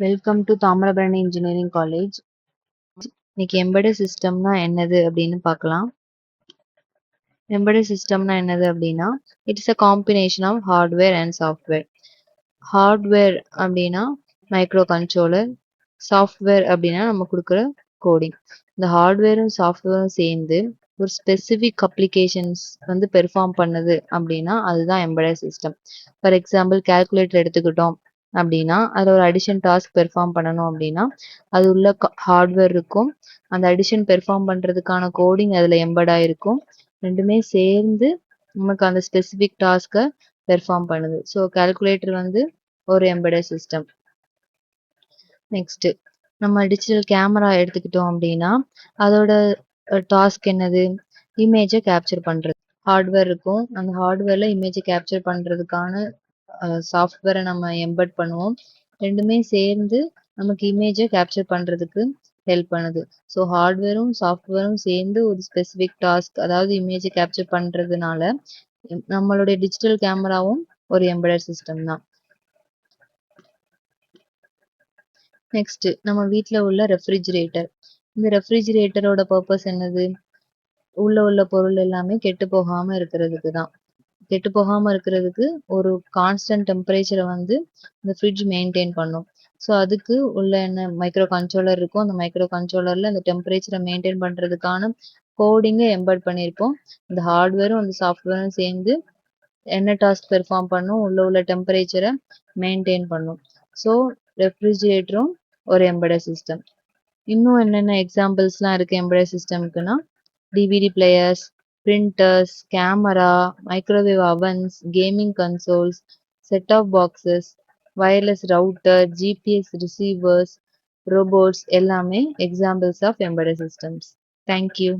Welcome to Thamirabarani engineering college. இன்னைக்கு embedded சிஸ்டம்னா என்னது அப்படின்னு பார்க்கலாம். எம்பெடட் சிஸ்டம்னா என்னது அப்படின்னா, it's a combination of hardware and software. Hardware அப்படின்னா மைக்ரோ கண்ட்ரோலர், சாஃப்ட்வேர் அப்படின்னா நம்ம கொடுக்குற கோடிங். இந்த ஹார்ட்வேரும் சாஃப்ட்வேரும் சேர்ந்து ஒரு ஸ்பெசிஃபிக் அப்ளிகேஷன்ஸ் வந்து பெர்ஃபார்ம் பண்ணுது அப்படின்னா அதுதான் embedded system. For example calculator எடுத்துக்கிட்டோம் அப்படின்னா அதில் ஒரு அடிஷன் டாஸ்க் பெர்ஃபார்ம் பண்ணணும் அப்படின்னா அது உள்ள ஹார்ட்வேர் இருக்கும், அந்த அடிஷன் பெர்ஃபார்ம் பண்ணுறதுக்கான கோடிங் அதில் எம்பட் ஆயிருக்கும். ரெண்டுமே சேர்ந்து நமக்கு அந்த ஸ்பெசிஃபிக் டாஸ்க்கை பெர்ஃபார்ம் பண்ணுது. ஸோ கால்குலேட்டர் வந்து ஒரு எம்பெடட் சிஸ்டம். நெக்ஸ்ட் நம்ம டிஜிட்டல் கேமரா எடுத்துக்கிட்டோம் அப்படின்னா அதோட டாஸ்க் என்னது? இமேஜை கேப்சர் பண்றது. ஹார்ட்வேர் இருக்கும், அந்த ஹார்ட்வேர்ல இமேஜை கேப்சர் பண்றதுக்கான சாஃப்ட்வேரை நம்ம எம்பெட் பண்ணுவோம். ரெண்டுமே சேர்ந்து நமக்கு இமேஜை கேப்சர் பண்றதுக்கு ஹெல்ப் பண்ணுது. ஸோ ஹார்ட்வேரும் சாஃப்ட்வேரும் சேர்ந்து ஒரு ஸ்பெசிஃபிக் டாஸ்க், அதாவது இமேஜை கேப்சர் பண்றதுனால நம்மளுடைய டிஜிட்டல் கேமராவும் ஒரு எம்பெடட் சிஸ்டம் தான். நெக்ஸ்ட் நம்ம வீட்டில் உள்ள ரெஃப்ரிஜிரேட்டர். இந்த ரெஃப்ரிஜிரேட்டரோட பர்பஸ் என்னது? உள்ள பொருள் எல்லாமே கெட்டு போகாம இருக்கிறதுக்கு தான். கெட்டு போகாம இருக்கிறதுக்கு ஒரு கான்ஸ்டன்ட் டெம்பரேச்சரை வந்து இந்த ஃப்ரிட்ஜ் மெயின்டைன் பண்ணும். ஸோ அதுக்கு உள்ள என்ன மைக்ரோ கண்ட்ரோலர் இருக்கும், அந்த மைக்ரோ கண்ட்ரோலர்ல அந்த டெம்பரேச்சரை மெயின்டைன் பண்றதுக்கான கோடிங்கை எம்பெட் பண்ணியிருப்போம். இந்த ஹார்ட்வேரும் அந்த சாஃப்ட்வேரும் சேர்ந்து என்ன டாஸ்க் பெர்ஃபார்ம் பண்ணும்? உள்ள டெம்பரேச்சரை மெயின்டைன் பண்ணும். ஸோ ரெஃப்ரிஜிரேட்டரும் ஒரு எம்பெடட் சிஸ்டம். இன்னும் என்னென்ன எக்ஸாம்பிள்ஸ்லாம் இருக்கு எம்பெடட் சிஸ்டம்க்குன்னா, DVD players, printers, camera, microwave ovens, gaming consoles, set-top boxes, wireless router, GPS receivers, robots எல்லாமே examples of embedded systems. Thank you.